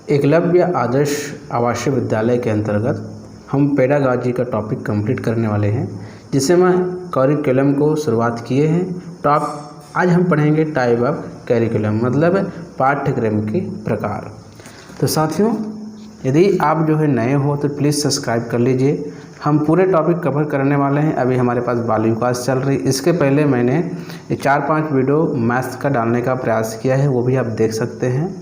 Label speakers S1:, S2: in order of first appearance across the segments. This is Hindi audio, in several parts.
S1: एकलव्य आदर्श आवासीय विद्यालय के अंतर्गत हम पेडागॉजी का टॉपिक कंप्लीट करने वाले हैं, जिससे मैं करिकुलम को शुरुआत किए हैं। आज हम पढ़ेंगे टाइप ऑफ करिकुलम, मतलब पाठ्यक्रम के प्रकार। तो साथियों, यदि आप नए हो तो प्लीज़ सब्सक्राइब कर लीजिए। हम पूरे टॉपिक कवर करने वाले हैं। अभी हमारे पास बाल विकास चल रही, इसके पहले मैंने 4-5 वीडियो मैथ्स का डालने का प्रयास किया है, वो भी आप देख सकते हैं।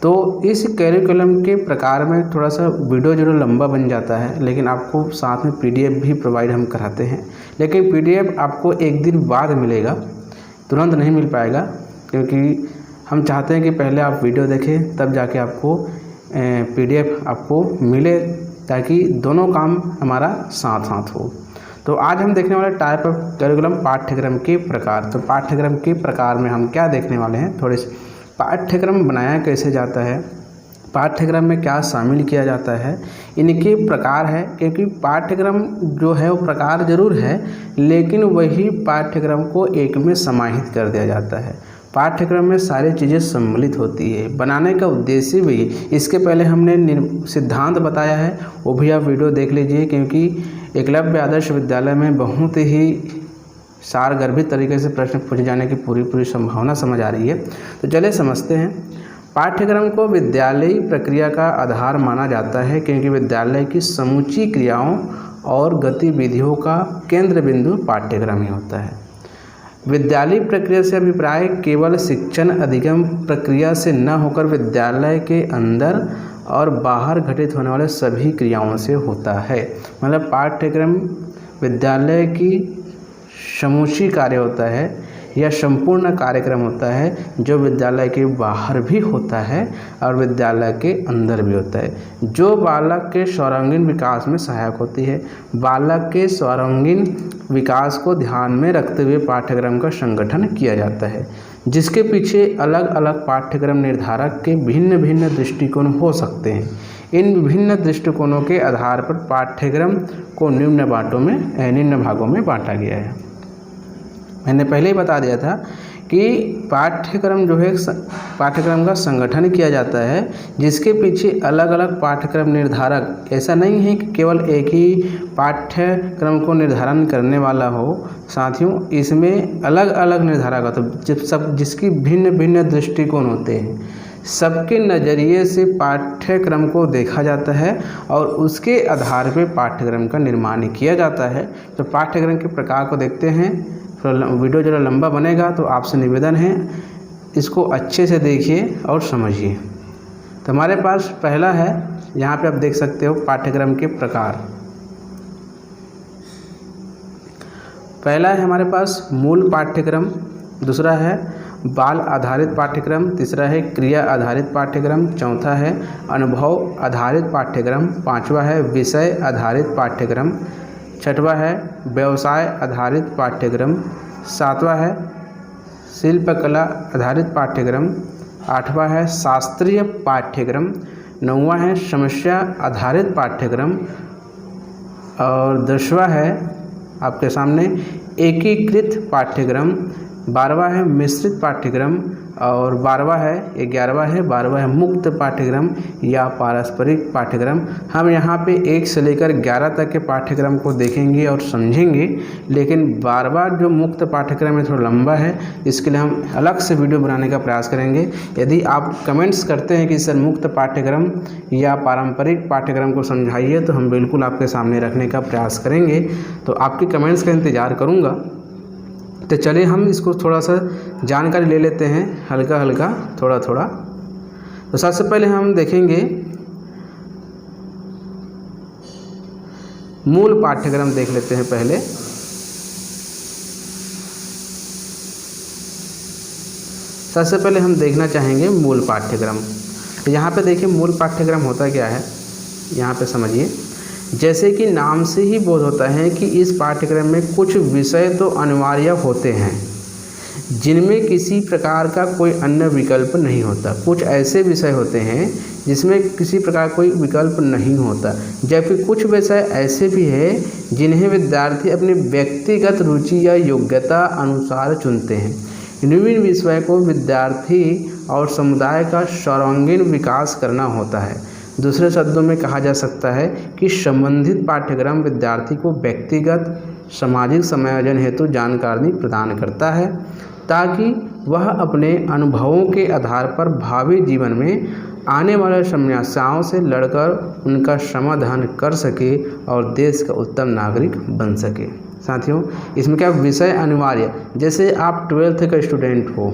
S1: तो इस करिकुलम के प्रकार में थोड़ा सा वीडियो जरूर लंबा बन जाता है, लेकिन आपको साथ में PDF भी प्रोवाइड हम कराते हैं। लेकिन PDF आपको एक दिन बाद मिलेगा, तुरंत नहीं मिल पाएगा, क्योंकि हम चाहते हैं कि पहले आप वीडियो देखें तब जाके आपको PDF आपको मिले, ताकि दोनों काम हमारा साथ साथ हो। तो आज हम देखने वाले टाइप ऑफ करिकुलम, पाठ्यक्रम के प्रकार। तो पाठ्यक्रम के प्रकार में हम क्या देखने वाले हैं, थोड़े से पाठ्यक्रम बनाया कैसे जाता है, पाठ्यक्रम में क्या शामिल किया जाता है, इनके प्रकार है। क्योंकि पाठ्यक्रम जो है वो प्रकार जरूर है, लेकिन वही पाठ्यक्रम को एक में समाहित कर दिया जाता है। पाठ्यक्रम में सारी चीज़ें सम्मिलित होती है। बनाने का उद्देश्य भी, इसके पहले हमने सिद्धांत बताया है, वो भी आप वीडियो देख लीजिए, क्योंकि एकलव्य आदर्श विद्यालय में बहुत ही सारगर्भित तरीके से प्रश्न पूछे जाने की पूरी संभावना समझ आ रही है। तो चलिए समझते हैं। पाठ्यक्रम को विद्यालयी प्रक्रिया का आधार माना जाता है, क्योंकि विद्यालय की समूची क्रियाओं और गतिविधियों का केंद्र बिंदु पाठ्यक्रम ही होता है। विद्यालयी प्रक्रिया से अभिप्राय केवल शिक्षण अधिगम प्रक्रिया से न होकर विद्यालय के अंदर और बाहर घटित होने वाले सभी क्रियाओं से होता है। मतलब पाठ्यक्रम विद्यालय की समूची कार्य होता है या संपूर्ण कार्यक्रम होता है, जो विद्यालय के बाहर भी होता है और विद्यालय के अंदर भी होता है, जो बालक के सर्वांगीण विकास में सहायक होती है। बालक के सर्वांगीण विकास को ध्यान में रखते हुए पाठ्यक्रम का संगठन किया जाता है, जिसके पीछे अलग अलग पाठ्यक्रम निर्धारक के भिन्न भिन्न दृष्टिकोण हो सकते हैं। इन विभिन्न दृष्टिकोणों के आधार पर पाठ्यक्रम को निम्न भागों में बांटा गया है। मैंने पहले ही बता दिया था कि पाठ्यक्रम पाठ्यक्रम का संगठन किया जाता है, जिसके पीछे अलग अलग पाठ्यक्रम निर्धारक, ऐसा नहीं है कि केवल एक ही पाठ्यक्रम को निर्धारण करने वाला हो। साथियों, इसमें अलग अलग निर्धारक होते हैं, जिसकी भिन्न भिन्न दृष्टिकोण होते हैं। सबके नज़रिए से पाठ्यक्रम को देखा जाता है और उसके आधार पर पाठ्यक्रम का निर्माण किया जाता है। तो पाठ्यक्रम के प्रकार को देखते हैं। वीडियो जरा लंबा बनेगा, तो आपसे निवेदन है इसको अच्छे से देखिए और समझिए। तो हमारे पास पहला है, यहाँ पे आप देख सकते हो पाठ्यक्रम के प्रकार। पहला है हमारे पास मूल पाठ्यक्रम, दूसरा है बाल आधारित पाठ्यक्रम, तीसरा है क्रिया आधारित पाठ्यक्रम, चौथा है अनुभव आधारित पाठ्यक्रम, पांचवा है विषय आधारित पाठ्यक्रम, छठवा है व्यवसाय आधारित पाठ्यक्रम, सातवां है शिल्पकला आधारित पाठ्यक्रम, आठवां है शास्त्रीय पाठ्यक्रम, नौवां है समस्या आधारित पाठ्यक्रम, और 10वां है आपके सामने एकीकृत पाठ्यक्रम, 12वां है मिश्रित पाठ्यक्रम, और 12वां है मुक्त पाठ्यक्रम या पारस्परिक पाठ्यक्रम। हम यहाँ पे 1 से लेकर 11 तक के पाठ्यक्रम को देखेंगे और समझेंगे, लेकिन 12वां जो मुक्त पाठ्यक्रम है थोड़ा लंबा है, इसके लिए हम अलग से वीडियो बनाने का प्रयास करेंगे। यदि आप कमेंट्स करते हैं कि सर मुक्त पाठ्यक्रम या पारंपरिक पाठ्यक्रम को समझाइए, तो हम बिल्कुल आपके सामने रखने का प्रयास करेंगे। तो आपकी कमेंट्स का इंतज़ार करूँगा। तो चलिए हम इसको थोड़ा सा जानकारी ले लेते हैं, हल्का हल्का थोड़ा। तो सबसे पहले हम देखेंगे मूल पाठ्यक्रम, देख लेते हैं पहले। सबसे पहले हम देखना चाहेंगे मूल पाठ्यक्रम। तो यहाँ पे देखिए मूल पाठ्यक्रम होता क्या है, यहाँ पे समझिए। जैसे कि नाम से ही बोध होता है कि इस पाठ्यक्रम में कुछ विषय तो अनिवार्य होते हैं, जिनमें किसी प्रकार का कोई अन्य विकल्प नहीं होता। कुछ ऐसे विषय होते हैं जिसमें किसी प्रकार कोई विकल्प नहीं होता, जबकि कुछ विषय ऐसे भी हैं जिन्हें विद्यार्थी अपनी व्यक्तिगत रुचि या योग्यता अनुसार चुनते हैं। विभिन्न विषय को विद्यार्थी और समुदाय का सर्वांगीण विकास करना होता है। दूसरे शब्दों में कहा जा सकता है कि संबंधित पाठ्यक्रम विद्यार्थी को व्यक्तिगत सामाजिक समायोजन हेतु जानकारी प्रदान करता है ताकि वह अपने अनुभवों के आधार पर भावी जीवन में आने वाले समस्याओं से लड़कर उनका समाधान कर सके और देश का उत्तम नागरिक बन सके। साथियों, इसमें क्या विषय अनिवार्य, जैसे आप 12th का स्टूडेंट हो,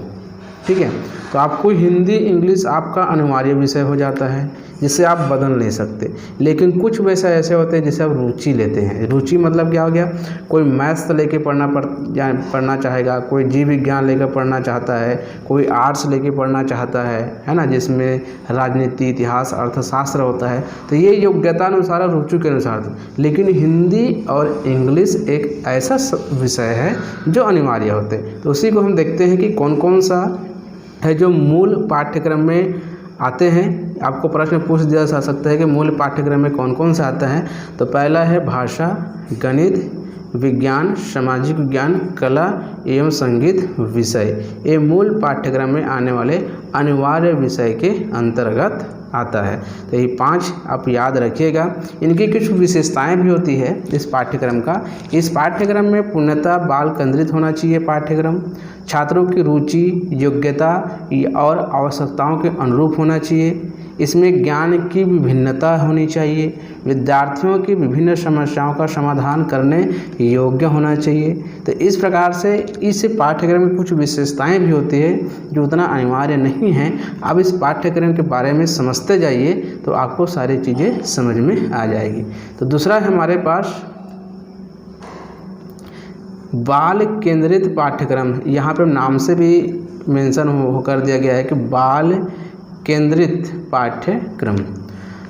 S1: ठीक है, तो आपको हिंदी इंग्लिश आपका अनिवार्य विषय हो जाता है जिसे आप बदल नहीं सकते। लेकिन कुछ विषय ऐसे होते हैं जिसे आप रुचि लेते हैं। रुचि मतलब क्या हो गया, कोई मैथ्स लेके पढ़ना चाहेगा, कोई जीव विज्ञान लेकर पढ़ना चाहता है, कोई आर्ट्स लेके पढ़ना चाहता है ना, जिसमें राजनीति, इतिहास, अर्थशास्त्र होता है। तो ये योग्यता अनुसार, रुचि के अनुसार। लेकिन हिंदी और इंग्लिश एक ऐसा विषय है जो अनिवार्य होते हैं। तो उसी को हम देखते हैं कि कौन कौन सा है जो मूल पाठ्यक्रम में आते हैं। आपको प्रश्न पूछ दिया जा सकता है कि मूल पाठ्यक्रम में कौन कौन सा आता है। तो पहला है भाषा, गणित, विज्ञान, सामाजिक विज्ञान, कला एवं संगीत विषय। ये मूल पाठ्यक्रम में आने वाले अनिवार्य विषय के अंतर्गत आता है। तो ये 5 आप याद रखिएगा। इनकी कुछ विशेषताएं भी होती है इस पाठ्यक्रम का। इस पाठ्यक्रम में पूर्णतः बाल केंद्रित होना चाहिए पाठ्यक्रम। छात्रों की रुचि, योग्यता और आवश्यकताओं के अनुरूप होना चाहिए। इसमें ज्ञान की विभिन्नता होनी चाहिए। विद्यार्थियों की विभिन्न समस्याओं का समाधान करने योग्य होना चाहिए। तो इस प्रकार से इस पाठ्यक्रम में कुछ विशेषताएं भी होती है जो उतना अनिवार्य नहीं है। अब इस पाठ्यक्रम के बारे में समझते जाइए तो आपको सारी चीज़ें समझ में आ जाएगी। तो दूसरा है हमारे पास बाल केंद्रित पाठ्यक्रम। यहाँ पे नाम से भी मेंशन होकर दिया गया है कि बाल केंद्रित पाठ्यक्रम।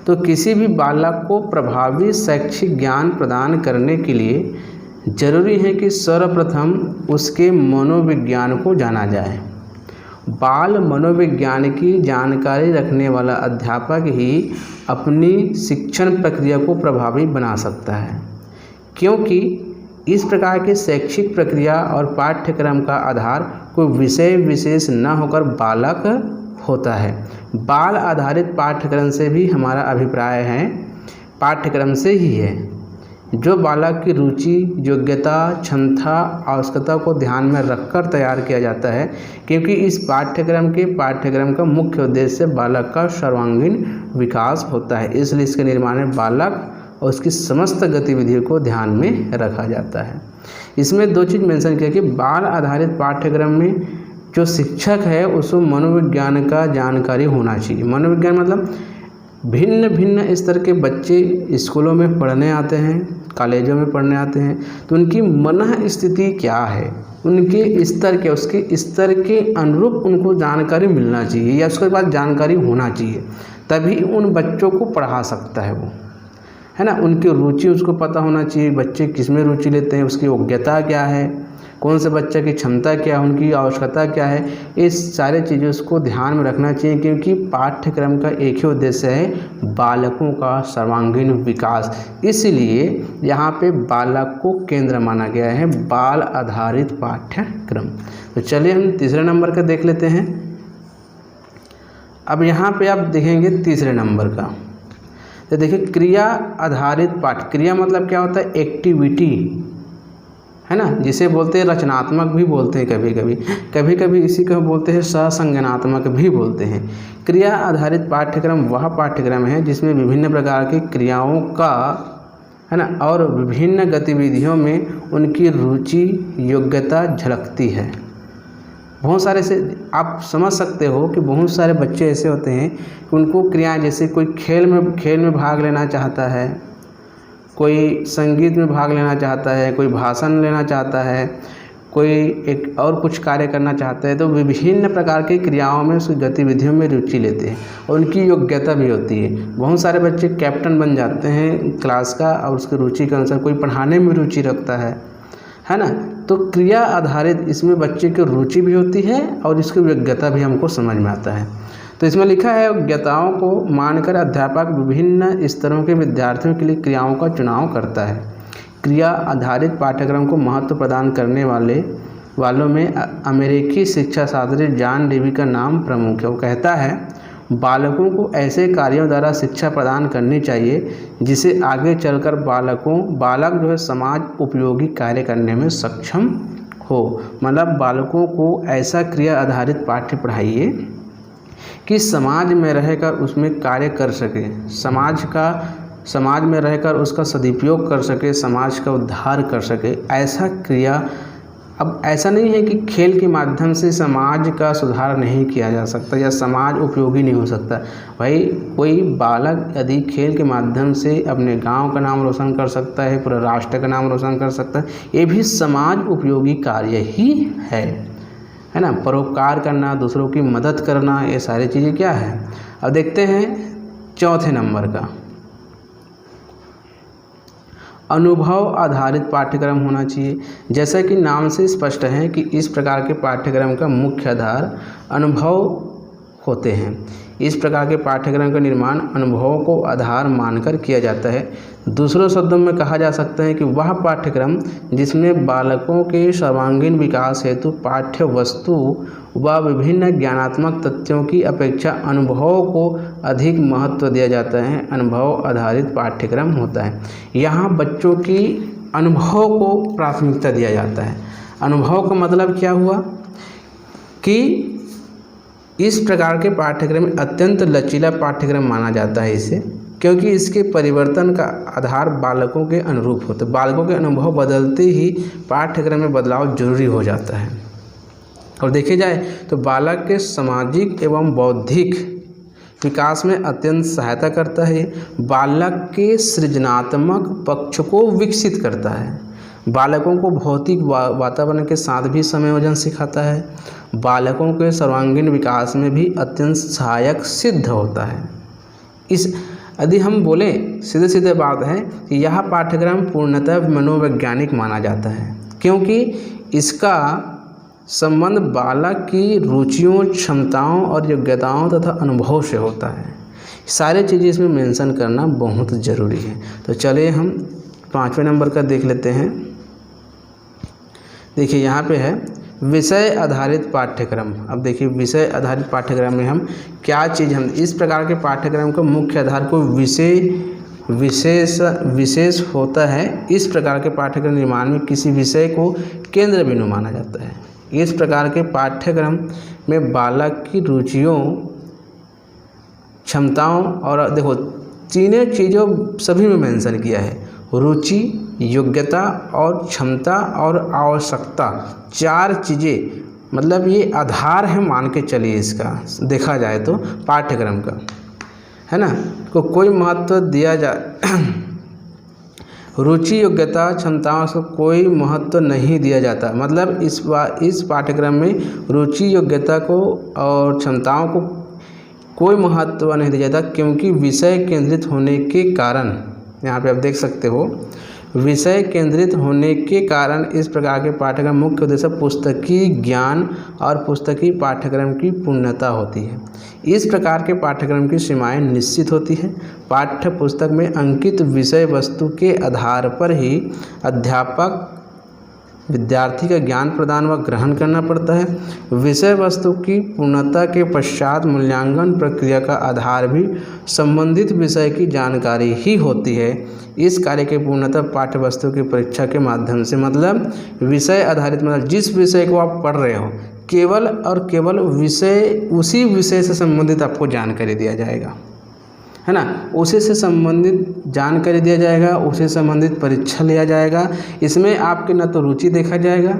S1: तो किसी भी बालक को प्रभावी शैक्षिक ज्ञान प्रदान करने के लिए जरूरी है कि सर्वप्रथम उसके मनोविज्ञान को जाना जाए। बाल मनोविज्ञान की जानकारी रखने वाला अध्यापक ही अपनी शिक्षण प्रक्रिया को प्रभावी बना सकता है, क्योंकि इस प्रकार के शैक्षिक प्रक्रिया और पाठ्यक्रम का आधार कोई विषय विशेष न होकर बालक होता है। बाल आधारित पाठ्यक्रम से भी हमारा अभिप्राय है पाठ्यक्रम से ही है, जो बालक की रुचि, योग्यता, क्षमता, आवश्यकता को ध्यान में रखकर तैयार किया जाता है, क्योंकि इस पाठ्यक्रम का मुख्य उद्देश्य बालक का सर्वांगीण विकास होता है। इसलिए इसके निर्माण में बालक और उसकी समस्त गतिविधियों को ध्यान में रखा जाता है। इसमें 2 चीज़ मेंशन किया कि बाल आधारित पाठ्यक्रम में जो शिक्षक है उसको मनोविज्ञान का जानकारी होना चाहिए। मनोविज्ञान मतलब भिन्न भिन्न स्तर के बच्चे स्कूलों में पढ़ने आते हैं, कॉलेजों में पढ़ने आते हैं, तो उनकी मन स्थिति क्या है, उनके स्तर के, उसके स्तर के अनुरूप उनको जानकारी मिलना चाहिए या उसके बाद जानकारी होना चाहिए, तभी उन बच्चों को पढ़ा सकता है वो, है ना। उनकी रुचि उसको पता होना चाहिए, बच्चे किस में रुचि लेते हैं, उसकी योग्यता क्या है, कौन से बच्चे की क्षमता क्या है, उनकी आवश्यकता क्या है, इस सारे चीज़ों को ध्यान में रखना चाहिए, क्योंकि पाठ्यक्रम का एक ही उद्देश्य है बालकों का सर्वांगीण विकास। इसलिए यहाँ पे बालक को केंद्र माना गया है, बाल आधारित पाठ्यक्रम। तो चलिए हम तीसरे नंबर का देख लेते हैं। अब यहाँ पे आप देखेंगे तीसरे नंबर का, तो देखिए क्रिया आधारित पाठ। क्रिया मतलब क्या होता है, एक्टिविटी, है ना, जिसे बोलते हैं रचनात्मक भी बोलते हैं, कभी कभी इसी को बोलते हैं सहसंज्ञानात्मक भी बोलते हैं। क्रिया आधारित पाठ्यक्रम वह पाठ्यक्रम है जिसमें विभिन्न प्रकार की क्रियाओं का, है ना, और विभिन्न गतिविधियों में उनकी रुचि, योग्यता झलकती है। बहुत सारे से आप समझ सकते हो कि बहुत सारे बच्चे ऐसे होते हैं कि उनको क्रियाएं, जैसे कोई खेल में भाग लेना चाहता है, कोई संगीत में भाग लेना चाहता है, कोई भाषण लेना चाहता है, कोई एक और कुछ कार्य करना चाहता है, तो विभिन्न प्रकार की क्रियाओं में, उसकी गतिविधियों में रुचि लेते हैं और उनकी योग्यता भी होती है। बहुत सारे बच्चे कैप्टन बन जाते हैं क्लास का और उसकी रुचि के अनुसार, कोई पढ़ाने में रुचि रखता है ना। तो क्रिया आधारित इसमें बच्चे की रुचि भी होती है और इसकी योग्यता भी हमको समझ में आता है। तो इसमें लिखा है योग्यताओं को मानकर अध्यापक विभिन्न स्तरों के विद्यार्थियों के लिए क्रियाओं का चुनाव करता है। क्रिया आधारित पाठ्यक्रम को महत्व प्रदान करने वाले वालों में अमेरिकी शिक्षा शास्त्री जॉन डेवी का नाम प्रमुख है। वो कहता है बालकों को ऐसे कार्यों द्वारा शिक्षा प्रदान करनी चाहिए जिसे आगे चलकर बालक जो है समाज उपयोगी कार्य करने में सक्षम हो। मतलब बालकों को ऐसा क्रिया आधारित पाठ्य पढ़ाइए कि समाज में रहकर उसमें कार्य कर सके, समाज में रहकर उसका सदुपयोग कर सके, समाज का उद्धार कर सके। ऐसा क्रिया, अब ऐसा नहीं है कि खेल के माध्यम से समाज का सुधार नहीं किया जा सकता या समाज उपयोगी नहीं हो सकता। भाई कोई बालक यदि खेल के माध्यम से अपने गांव का नाम रोशन कर सकता है, पूरे राष्ट्र का नाम रोशन कर सकता है, ये भी समाज उपयोगी कार्य ही है ना। परोपकार करना, दूसरों की मदद करना, ये सारी चीज़ें क्या है। अब देखते हैं चौथे नंबर का, अनुभव आधारित पाठ्यक्रम होना चाहिए। जैसा कि नाम से स्पष्ट है कि इस प्रकार के पाठ्यक्रम का मुख्य आधार अनुभव होते हैं। इस प्रकार के पाठ्यक्रम का निर्माण अनुभवों को आधार मानकर किया जाता है। दूसरों शब्दों में कहा जा सकता है कि वह पाठ्यक्रम जिसमें बालकों के सर्वांगीण विकास हेतु पाठ्य वस्तु व विभिन्न ज्ञानात्मक तथ्यों की अपेक्षा अनुभवों को अधिक महत्व दिया जाता है, अनुभव आधारित पाठ्यक्रम होता है। यहाँ बच्चों की अनुभव को प्राथमिकता दिया जाता है। अनुभव का मतलब क्या हुआ कि इस प्रकार के पाठ्यक्रम अत्यंत लचीला पाठ्यक्रम माना जाता है इसे, क्योंकि इसके परिवर्तन का आधार बालकों के अनुरूप होता है। बालकों के अनुभव बदलते ही पाठ्यक्रम में बदलाव जरूरी हो जाता है। और देखे जाए तो बालक के सामाजिक एवं बौद्धिक विकास में अत्यंत सहायता करता है। बालक के सृजनात्मक पक्ष को विकसित करता है। बालकों को भौतिक वातावरण के साथ भी संयोजन सिखाता है। बालकों के सर्वांगीण विकास में भी अत्यंत सहायक सिद्ध होता है। यदि हम बोले सीधे सीधे बात है कि यह पाठ्यक्रम पूर्णतः मनोवैज्ञानिक माना जाता है, क्योंकि इसका संबंध बालक की रुचियों, क्षमताओं और योग्यताओं तथा अनुभव से होता है। सारी चीज़ें इसमें मेंशन करना बहुत ज़रूरी है। तो चलिए हम 5वें नंबर का देख लेते हैं। देखिए यहाँ पे है विषय आधारित पाठ्यक्रम। अब देखिए विषय आधारित पाठ्यक्रम में हम क्या चीज़, हम इस प्रकार के पाठ्यक्रम का मुख्य आधार को विशेष होता है। इस प्रकार के पाठ्यक्रम निर्माण में किसी विषय को केंद्र बिंदु माना जाता है। इस प्रकार के पाठ्यक्रम में बालक की रुचियों, क्षमताओं और देखो तीनों चीज़ों सभी में मेंशन किया है, रुचि, योग्यता और क्षमता और आवश्यकता, 4 चीज़ें, मतलब ये आधार है मान के चलिए इसका देखा जाए तो पाठ्यक्रम का, है ना। को कोई महत्व दिया जाए रुचि, योग्यता, क्षमताओं से कोई महत्व नहीं दिया जाता। मतलब इस पाठ्यक्रम में रुचि, योग्यता को और क्षमताओं को कोई महत्व नहीं दिया जाता, क्योंकि विषय केंद्रित होने के कारण, यहाँ पे आप देख सकते हो, विषय केंद्रित होने के कारण इस प्रकार के पाठ्यक्रम मुख्य उद्देश्य पुस्तकीय ज्ञान और पुस्तकीय पाठ्यक्रम की पूर्णता होती है। इस प्रकार के पाठ्यक्रम की सीमाएं निश्चित होती है। पाठ्य पुस्तक में अंकित विषय वस्तु के आधार पर ही अध्यापक विद्यार्थी का ज्ञान प्रदान व ग्रहण करना पड़ता है। विषय वस्तु की पूर्णता के पश्चात मूल्यांकन प्रक्रिया का आधार भी संबंधित विषय की जानकारी ही होती है। इस कार्य की पूर्णता पाठ्य वस्तु की परीक्षा के माध्यम से, मतलब विषय आधारित, मतलब जिस विषय को आप पढ़ रहे हो केवल और केवल उसी विषय से संबंधित आपको जानकारी दिया जाएगा, है ना। उसी से संबंधित जानकारी दिया जाएगा, उसी से संबंधित परीक्षा लिया जाएगा। इसमें आपके न तो रुचि देखा जाएगा,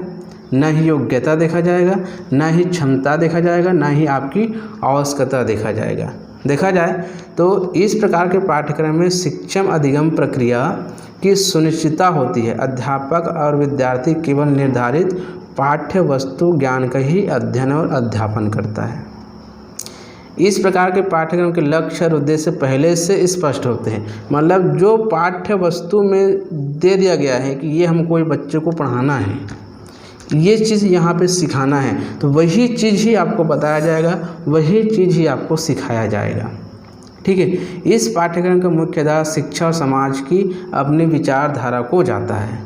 S1: न ही योग्यता देखा जाएगा, न ही क्षमता देखा जाएगा, न ही आपकी आवश्यकता देखा जाएगा। देखा जाए तो इस प्रकार के पाठ्यक्रम में शिक्षण अधिगम प्रक्रिया की सुनिश्चितता होती है। अध्यापक और विद्यार्थी केवल निर्धारित पाठ्य वस्तु ज्ञान का ही अध्ययन और अध्यापन करता है। इस प्रकार के पाठ्यक्रम के लक्ष्य और उद्देश्य पहले से स्पष्ट होते हैं। मतलब जो पाठ्य वस्तु में दे दिया गया है कि ये हम कोई बच्चे को पढ़ाना है, ये चीज़ यहाँ पे सिखाना है, तो वही चीज़ ही आपको बताया जाएगा, वही चीज़ ही आपको सिखाया जाएगा। ठीक है। इस पाठ्यक्रम का मुख्य आधार शिक्षा और समाज की अपनी विचारधारा को जाता है।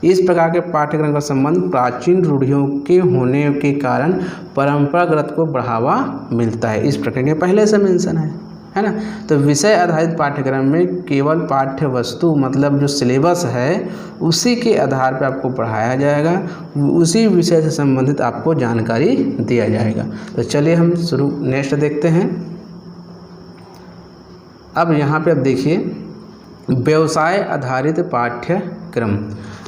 S1: इस प्रकार के पाठ्यक्रम का संबंध प्राचीन रूढ़ियों के होने के कारण परंपरागत को बढ़ावा मिलता है। इस प्रकार के पहले से मेंशन है ना। तो विषय आधारित पाठ्यक्रम में केवल पाठ्य वस्तु मतलब जो सिलेबस है उसी के आधार पर आपको पढ़ाया जाएगा, उसी विषय से संबंधित आपको जानकारी दिया जाएगा। तो चलिए हम शुरू नेक्स्ट देखते हैं। अब यहाँ पे आप देखिए व्यवसाय आधारित पाठ्यक्रम।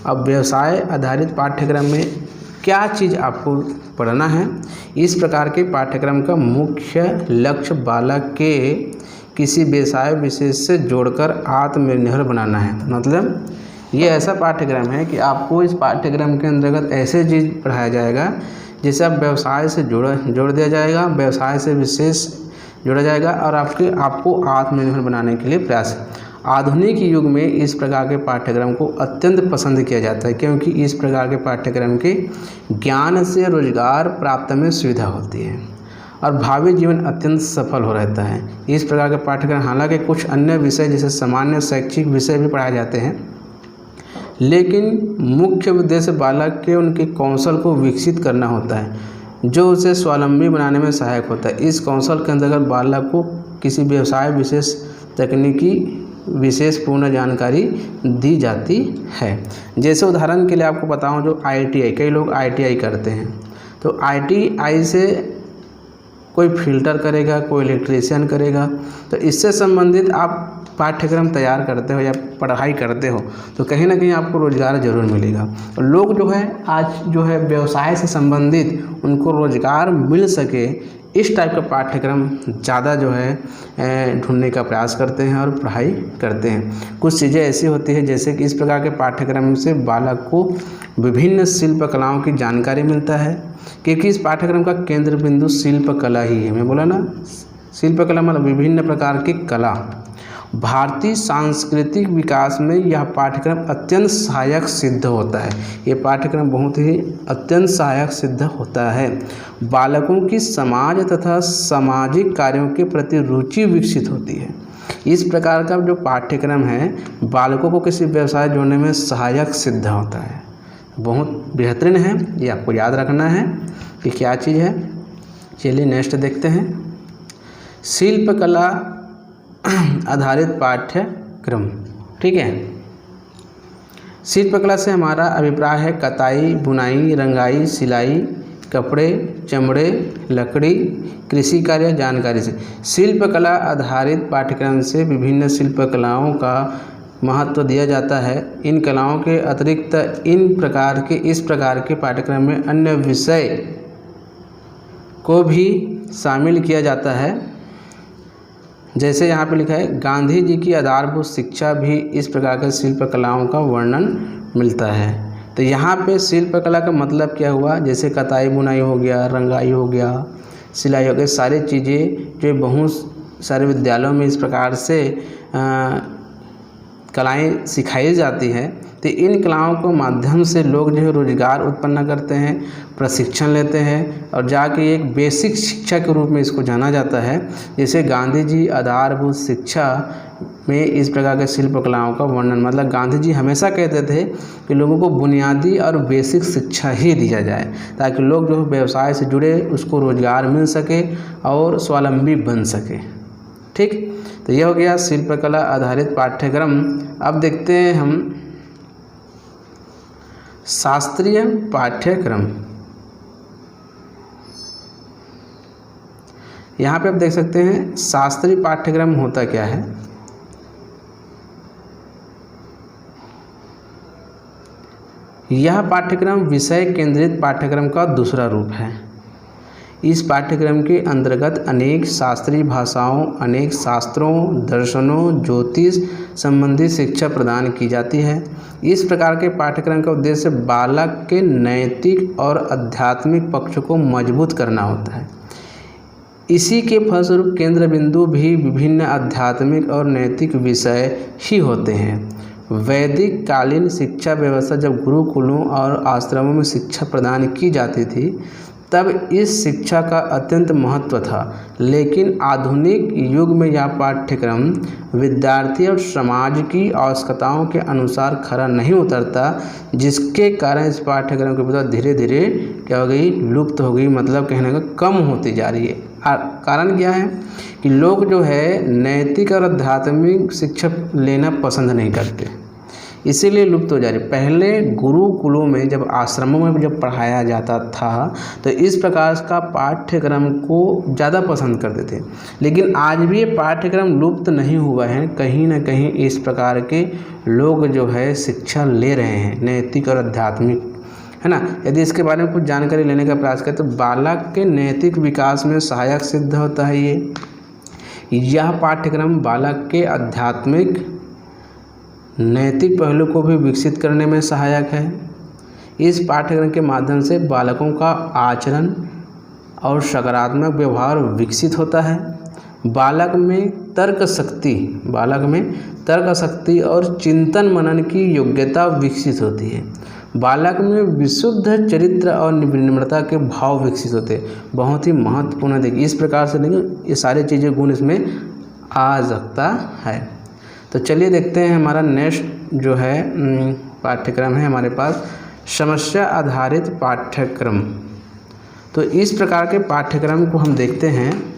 S1: अब व्यवसाय आधारित पाठ्यक्रम में क्या चीज़ आपको पढ़ना है। इस प्रकार के पाठ्यक्रम का मुख्य लक्ष्य बालक के किसी व्यवसाय विशेष से जोड़कर आत्मनिर्भर बनाना है। मतलब ये ऐसा पाठ्यक्रम है कि आपको इस पाठ्यक्रम के अंतर्गत ऐसे चीज़ पढ़ाया जाएगा जिसे आप व्यवसाय से जोड़ दिया जाएगा, व्यवसाय से विशेष जोड़ा जाएगा और आपको आत्मनिर्भर बनाने के लिए प्रयास। आधुनिक युग में इस प्रकार के पाठ्यक्रम को अत्यंत पसंद किया जाता है क्योंकि इस प्रकार के पाठ्यक्रम के ज्ञान से रोजगार प्राप्त में सुविधा होती है और भावी जीवन अत्यंत सफल हो रहता है। इस प्रकार के पाठ्यक्रम हालांकि कुछ अन्य विषय जैसे सामान्य शैक्षिक विषय भी पढ़ाए जाते हैं, लेकिन मुख्य उद्देश्य बालक के उनके कौशल को विकसित करना होता है जो उसे स्वावलंबी बनाने में सहायक होता है। इस कौशल के अंतर्गत बालक को किसी व्यवसाय विशेष तकनीकी विशेष पूर्ण जानकारी दी जाती है। जैसे उदाहरण के लिए आपको बताऊं, जो ITI, कई लोग ITI करते हैं, तो ITI से कोई फिल्टर करेगा, कोई इलेक्ट्रीशियन करेगा, तो इससे संबंधित आप पाठ्यक्रम तैयार करते हो या पढ़ाई करते हो तो कहीं ना कहीं आपको रोज़गार ज़रूर मिलेगा। तो लोग जो है आज जो है व्यवसाय से संबंधित उनको रोज़गार मिल सके इस टाइप का पाठ्यक्रम ज़्यादा जो है ढूंढने का प्रयास करते हैं और पढ़ाई करते हैं। कुछ चीज़ें ऐसी होती है जैसे कि इस प्रकार के पाठ्यक्रम से बालक को विभिन्न शिल्प कलाओं की जानकारी मिलता है क्योंकि इस पाठ्यक्रम का केंद्र बिंदु शिल्प कला ही है। मैं बोला ना, शिल्प कला मतलब विभिन्न प्रकार की कला। भारतीय सांस्कृतिक विकास में यह पाठ्यक्रम अत्यंत सहायक सिद्ध होता है। ये पाठ्यक्रम बहुत ही अत्यंत सहायक सिद्ध होता है। बालकों की समाज तथा सामाजिक कार्यों के प्रति रुचि विकसित होती है। इस प्रकार का जो पाठ्यक्रम है बालकों को किसी व्यवसाय जोड़ने में सहायक सिद्ध होता है। बहुत बेहतरीन है, ये आपको याद रखना है कि क्या चीज़ है। चलिए नेक्स्ट देखते हैं। शिल्प कला आधारित पाठ्यक्रम, ठीक है। शिल्पकला से हमारा अभिप्राय है कताई, बुनाई, रंगाई, सिलाई, कपड़े, चमड़े, लकड़ी, कृषि कार्य, जानकारी से। शिल्पकला आधारित पाठ्यक्रम से विभिन्न शिल्पकलाओं का महत्व दिया जाता है। इन कलाओं के अतिरिक्त इस प्रकार के पाठ्यक्रम में अन्य विषय को भी शामिल किया जाता है। जैसे यहाँ पे लिखा है गांधी जी की आधारभूत शिक्षा भी इस प्रकार के शिल्पकलाओं का वर्णन मिलता है। तो यहाँ पे शिल्पकला का मतलब क्या हुआ, जैसे कताई बुनाई हो गया, रंगाई हो गया, सिलाई हो गया, सारी चीज़ें जो बहुत सारे विद्यालयों में इस प्रकार से कलाएं सिखाई जाती हैं। तो इन कलाओं के माध्यम से लोग जो है रोजगार उत्पन्न करते हैं, प्रशिक्षण लेते हैं और जाके एक बेसिक शिक्षा के रूप में इसको जाना जाता है। जैसे गांधी जी आधारभूत शिक्षा में इस प्रकार के शिल्प कलाओं का वर्णन, मतलब गांधी जी हमेशा कहते थे कि लोगों को बुनियादी और बेसिक शिक्षा ही दिया जाए ताकि लोग जो व्यवसाय से जुड़े उसको रोजगार मिल सके और स्वावलंबी बन सके। ठीक, तो यह हो गया शिल्पकला आधारित पाठ्यक्रम। अब देखते हैं हम शास्त्रीय पाठ्यक्रम। यहाँ पे आप देख सकते हैं शास्त्रीय पाठ्यक्रम होता क्या है। यह पाठ्यक्रम विषय केंद्रित पाठ्यक्रम का दूसरा रूप है। इस पाठ्यक्रम के अंतर्गत अनेक शास्त्रीय भाषाओं, अनेक शास्त्रों, दर्शनों, ज्योतिष संबंधी शिक्षा प्रदान की जाती है। इस प्रकार के पाठ्यक्रम का उद्देश्य बालक के नैतिक और आध्यात्मिक पक्ष को मजबूत करना होता है। इसी के फलस्वरूप केंद्र बिंदु भी विभिन्न आध्यात्मिक और नैतिक विषय ही होते हैं। वैदिक कालीन शिक्षा व्यवस्था जब गुरुकुलों और आश्रमों में शिक्षा प्रदान की जाती थी तब इस शिक्षा का अत्यंत महत्व था, लेकिन आधुनिक युग में यह पाठ्यक्रम विद्यार्थी और समाज की आवश्यकताओं के अनुसार खरा नहीं उतरता, जिसके कारण इस पाठ्यक्रम की प्रथा धीरे धीरे क्या हो गई, लुप्त हो गई, मतलब कहने का कम होती जा रही है। कारण क्या है कि लोग जो है नैतिक और आध्यात्मिक शिक्षा लेना पसंद नहीं करते, इसीलिए लुप्त हो जा रही। पहले गुरुकुलों में जब आश्रमों में जब पढ़ाया जाता था तो इस प्रकार का पाठ्यक्रम को ज़्यादा पसंद करते थे, लेकिन आज भी ये पाठ्यक्रम लुप्त नहीं हुआ है। कहीं ना कहीं इस प्रकार के लोग जो है शिक्षा ले रहे हैं, नैतिक और आध्यात्मिक, है ना। यदि इसके बारे में कुछ जानकारी लेने का प्रयास करें तो बालक के नैतिक विकास में सहायक सिद्ध होता है। यह पाठ्यक्रम बालक के आध्यात्मिक नैतिक पहलू को भी विकसित करने में सहायक है। इस पाठ्यक्रम के माध्यम से बालकों का आचरण और सकारात्मक व्यवहार विकसित होता है। बालक में तर्क शक्ति और चिंतन मनन की योग्यता विकसित होती है। बालक में विशुद्ध चरित्र और विनम्रता के भाव विकसित होते हैं। बहुत ही महत्वपूर्ण देखिए, इस प्रकार से देखिए ये सारी चीज़ें गुण इसमें आ सकता है। तो चलिए देखते हैं हमारा नेक्स्ट जो है पाठ्यक्रम है हमारे पास समस्या आधारित पाठ्यक्रम। तो इस प्रकार के पाठ्यक्रम को हम देखते हैं।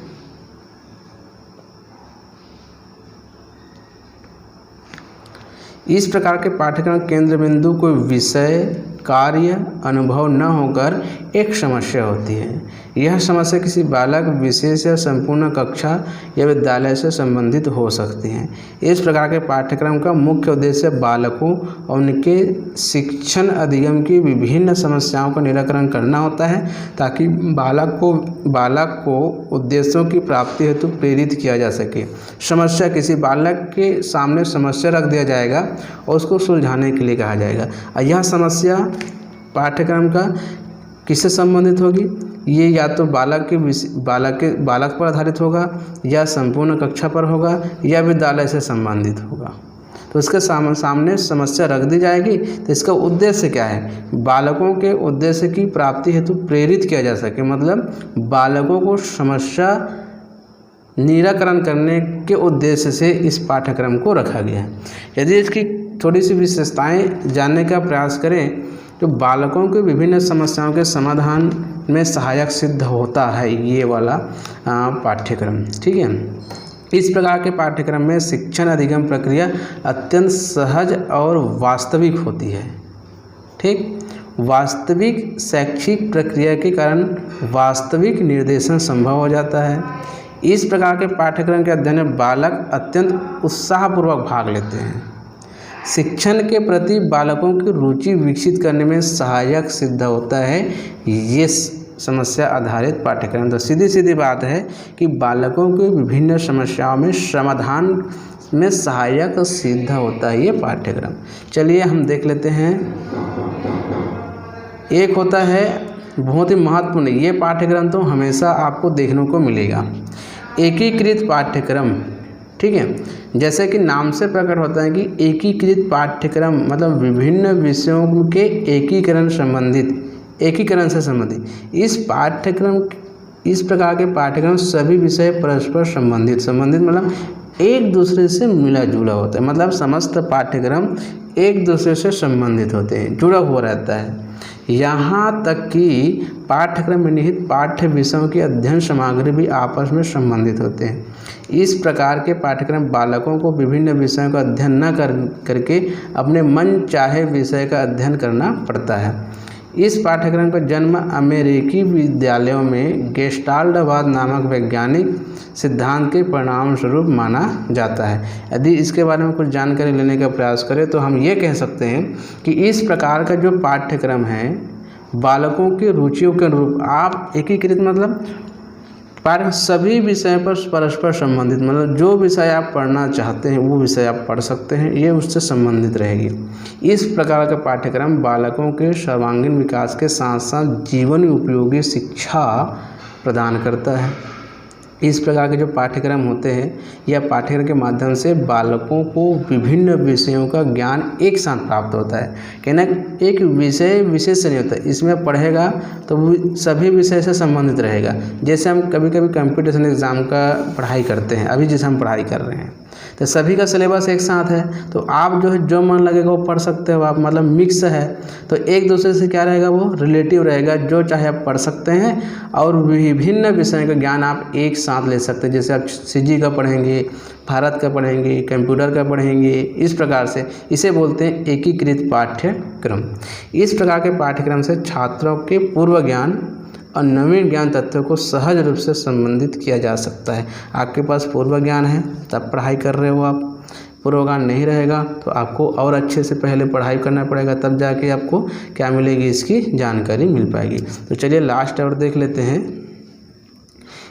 S1: इस प्रकार के पाठ्यक्रम केंद्र बिंदु कोई विषय, कार्य, अनुभव न होकर एक समस्या होती है। यह समस्या किसी बालक विशेष या संपूर्ण कक्षा या विद्यालय से संबंधित हो सकती है। इस प्रकार के पाठ्यक्रम का मुख्य उद्देश्य बालकों और उनके शिक्षण अधिगम की विभिन्न समस्याओं का निराकरण करना होता है, ताकि बालक को उद्देश्यों की प्राप्ति हेतु प्रेरित किया जा सके। समस्या, किसी बालक के सामने समस्या रख दिया जाएगा और उसको सुलझाने के लिए कहा जाएगा। यह समस्या पाठ्यक्रम का किससे संबंधित होगी? ये या तो बालक पर आधारित होगा, या संपूर्ण कक्षा पर होगा, या विद्यालय से संबंधित होगा। तो इसके सामने समस्या रख दी जाएगी। तो इसका उद्देश्य क्या है? बालकों के उद्देश्य की प्राप्ति हेतु प्रेरित किया जा सके, मतलब बालकों को समस्या निराकरण करने के उद्देश्य से इस पाठ्यक्रम को रखा गया है। यदि इसकी थोड़ी सी विशेषताएं जानने का प्रयास करें तो बालकों के विभिन्न समस्याओं के समाधान में सहायक सिद्ध होता है ये वाला पाठ्यक्रम। ठीक है, इस प्रकार के पाठ्यक्रम में शिक्षण अधिगम प्रक्रिया अत्यंत सहज और वास्तविक होती है। ठीक, वास्तविक शैक्षिक प्रक्रिया के कारण वास्तविक निर्देशन संभव हो जाता है। इस प्रकार के पाठ्यक्रम के अध्ययन में बालक अत्यंत उत्साहपूर्वक भाग लेते हैं। शिक्षण के प्रति बालकों की रुचि विकसित करने में सहायक सिद्ध होता है ये समस्या आधारित पाठ्यक्रम। तो सीधी बात है कि बालकों के विभिन्न समस्याओं में समाधान में सहायक सिद्ध होता है ये पाठ्यक्रम। चलिए हम देख लेते हैं। एक होता है बहुत ही महत्वपूर्ण, ये पाठ्यक्रम तो हमेशा आपको देखने को मिलेगा, एकीकृत पाठ्यक्रम। ठीक है, जैसे कि नाम से प्रकट होता है कि एकीकृत पाठ्यक्रम मतलब विभिन्न विषयों के एकीकरण से संबंधित इस प्रकार के पाठ्यक्रम सभी विषय परस्पर संबंधित मतलब एक दूसरे से मिला जुला होता है, मतलब समस्त पाठ्यक्रम एक दूसरे से संबंधित होते हैं, जुड़ा हुआ रहता है। यहाँ तक कि पाठ्यक्रम में निहित पाठ्य विषयों की अध्ययन सामग्री भी आपस में संबंधित होते हैं। इस प्रकार के पाठ्यक्रम बालकों को विभिन्न विषयों का अध्ययन न करके अपने मन चाहे विषय का अध्ययन करना पड़ता है। इस पाठ्यक्रम का जन्म अमेरिकी विद्यालयों में गेस्टाल्टवाद नामक वैज्ञानिक सिद्धांत के परिणाम स्वरूप माना जाता है। यदि इसके बारे में कुछ जानकारी लेने का प्रयास करें तो हम ये कह सकते हैं कि इस प्रकार का जो पाठ्यक्रम है बालकों की रुचियों के अनुरूप आप एकीकृत मतलब सभी विषय पर परस्पर संबंधित, मतलब जो विषय आप पढ़ना चाहते हैं वो विषय आप पढ़ सकते हैं, ये उससे संबंधित रहेगी। इस प्रकार का पाठ्यक्रम बालकों के सर्वांगीण विकास के साथ साथ जीवन उपयोगी शिक्षा प्रदान करता है। इस प्रकार के जो पाठ्यक्रम होते हैं या पाठ्यक्रम के माध्यम से बालकों को विभिन्न विषयों का ज्ञान एक साथ प्राप्त होता है। कहना एक विषय विशेष से नहीं होता, इसमें पढ़ेगा तो वो सभी विषय से संबंधित रहेगा। जैसे हम कभी कभी कंपटीशन एग्ज़ाम का पढ़ाई करते हैं, अभी जैसे हम पढ़ाई कर रहे हैं तो सभी का सिलेबस एक साथ है, तो आप जो है जो मन लगेगा वो पढ़ सकते हो आप, मतलब मिक्स है तो एक दूसरे से क्या रहेगा, वो रिलेटिव रहेगा, जो चाहे आप पढ़ सकते हैं और विभिन्न विषयों का ज्ञान आप एक साथ ले सकते हैं। जैसे आप सीजी का पढ़ेंगे, भारत का पढ़ेंगे, कंप्यूटर का पढ़ेंगे, इस प्रकार से इसे बोलते हैं एकीकृत पाठ्यक्रम। इस प्रकार के पाठ्यक्रम से छात्रों के पूर्व ज्ञान और नवीन ज्ञान तत्वों को सहज रूप से संबंधित किया जा सकता है। आपके पास पूर्व ज्ञान है तब पढ़ाई कर रहे हो आप, पूर्व ज्ञान नहीं रहेगा तो आपको और अच्छे से पहले पढ़ाई करना पड़ेगा, तब जाके आपको क्या मिलेगी, इसकी जानकारी मिल पाएगी। तो चलिए लास्ट और देख लेते हैं।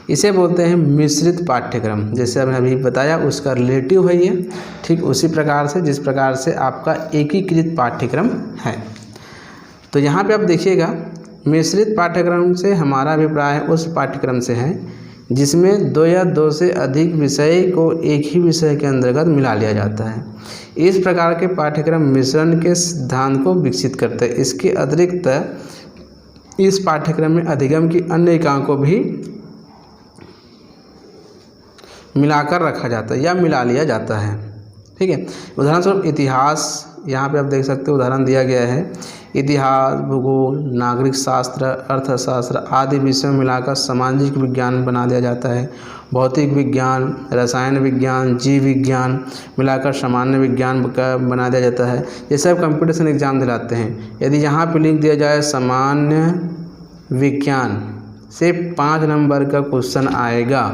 S1: इसे बोलते हैं मिश्रित पाठ्यक्रम। जैसे हमने अभी बताया उसका रिलेटिव है ये, ठीक उसी प्रकार से जिस प्रकार से आपका एकीकृत पाठ्यक्रम है। तो यहाँ पे आप देखिएगा, मिश्रित पाठ्यक्रम से हमारा अभिप्राय उस पाठ्यक्रम से है जिसमें 2 या 2 से अधिक विषय को एक ही विषय के अंतर्गत मिला लिया जाता है। इस प्रकार के पाठ्यक्रम मिश्रण के सिद्धांत को विकसित करते हैं। इसके अतिरिक्त इस पाठ्यक्रम में अधिगम की अन्य इकाइयों को भी मिलाकर रखा जाता है या मिला लिया जाता है, ठीक है। उदाहरणस्वरूप इतिहास, यहाँ पे आप देख सकते हो उदाहरण दिया गया है। इतिहास, भूगोल, नागरिक शास्त्र, अर्थशास्त्र आदि विषयों में मिलाकर सामाजिक विज्ञान बना दिया जाता है। भौतिक विज्ञान, रसायन विज्ञान, जीव विज्ञान मिलाकर सामान्य विज्ञान का बना दिया जाता है। जैसे आप कंपटीशन एग्जाम दिलाते हैं, यदि यहाँ पे लिख दिया जाए सामान्य विज्ञान से 5 नंबर का क्वेश्चन आएगा,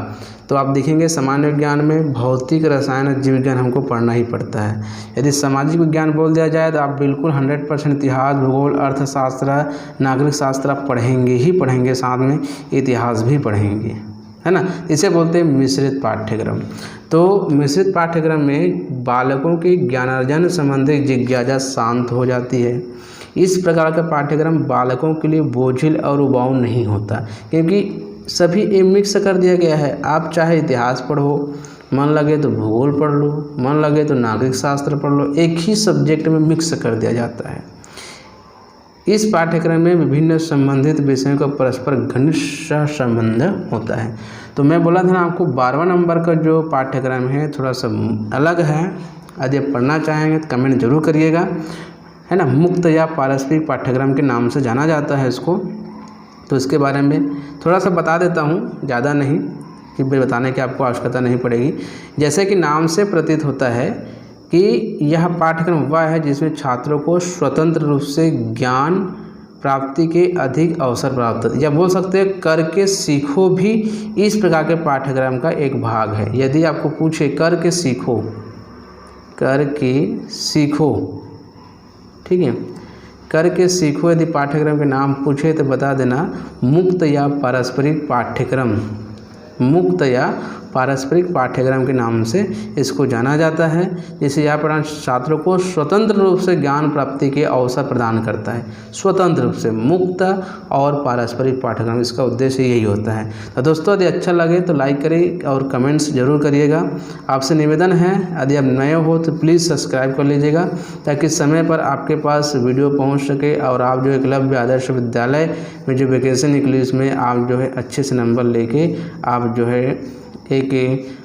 S1: तो आप देखेंगे सामान्य विज्ञान में भौतिक, रसायन और जीव विज्ञान हमको पढ़ना ही पड़ता है। यदि सामाजिक विज्ञान बोल दिया जाए तो आप बिल्कुल 100% इतिहास, भूगोल, अर्थशास्त्र, नागरिक शास्त्र आप पढ़ेंगे ही पढ़ेंगे, साथ में इतिहास भी पढ़ेंगे, है ना। इसे बोलते हैं मिश्रित पाठ्यक्रम। तो मिश्रित पाठ्यक्रम में बालकों की ज्ञानार्जन संबंधी जिज्ञासा शांत हो जाती है। इस प्रकार का पाठ्यक्रम बालकों के लिए बोझिल और उबाऊ नहीं होता, क्योंकि सभी एक मिक्स कर दिया गया है। आप चाहे इतिहास पढ़ो, मन लगे तो भूगोल पढ़ लो, मन लगे तो नागरिक शास्त्र पढ़ लो, एक ही सब्जेक्ट में मिक्स कर दिया जाता है। इस पाठ्यक्रम में विभिन्न संबंधित विषयों का परस्पर घनिष्ठ संबंध होता है। तो मैं बोला था ना आपको 12वां नंबर का जो पाठ्यक्रम है थोड़ा सा अलग है। यदि आप पढ़ना चाहेंगे तो कमेंट जरूर करिएगा, है ना। मुक्त या पारस्परिक पाठ्यक्रम के नाम से जाना जाता है इसको। तो इसके बारे में थोड़ा सा बता देता हूँ, ज़्यादा नहीं, कि बताने की आपको आवश्यकता नहीं पड़ेगी। जैसे कि नाम से प्रतीत होता है कि यह पाठ्यक्रम वह है जिसमें छात्रों को स्वतंत्र रूप से ज्ञान प्राप्ति के अधिक अवसर प्राप्त होते, या बोल सकते हैं करके सीखो भी इस प्रकार के पाठ्यक्रम का एक भाग है। यदि आपको पूछे करके सीखो, ठीक है, करके सीखो यदि पाठ्यक्रम के नाम पूछे तो बता देना मुक्त या पारस्परिक पाठ्यक्रम, मुक्त या पारस्परिक पाठ्यक्रम के नाम से इसको जाना जाता है। जिसे यह प्रदान छात्रों को स्वतंत्र रूप से ज्ञान प्राप्ति के अवसर प्रदान करता है। स्वतंत्र रूप से मुक्त और पारस्परिक पाठ्यक्रम, इसका उद्देश्य यही होता है। तो दोस्तों यदि अच्छा लगे तो लाइक करें और कमेंट्स जरूर करिएगा। आपसे निवेदन है यदि आप नए हो तो प्लीज़ सब्सक्राइब कर लीजिएगा, ताकि समय पर आपके पास वीडियो पहुँच सके और आप जो एकलव्य आदर्श विद्यालय में जो वैकेंसी निकली उसमें आप जो है अच्छे से नंबर लेके आप जो है एक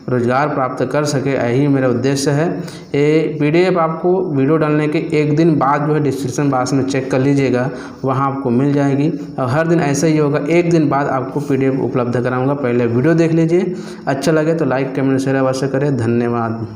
S1: रोज़गार प्राप्त कर सके, यही मेरा उद्देश्य है। ये PDF आपको वीडियो डालने के एक दिन बाद जो है डिस्क्रिप्शन बॉक्स में चेक कर लीजिएगा, वहाँ आपको मिल जाएगी। और हर दिन ऐसा ही होगा, एक दिन बाद आपको PDF उपलब्ध कराऊंगा। पहले वीडियो देख लीजिए, अच्छा लगे तो लाइक कमेंट शेयर अवश्य करें। धन्यवाद।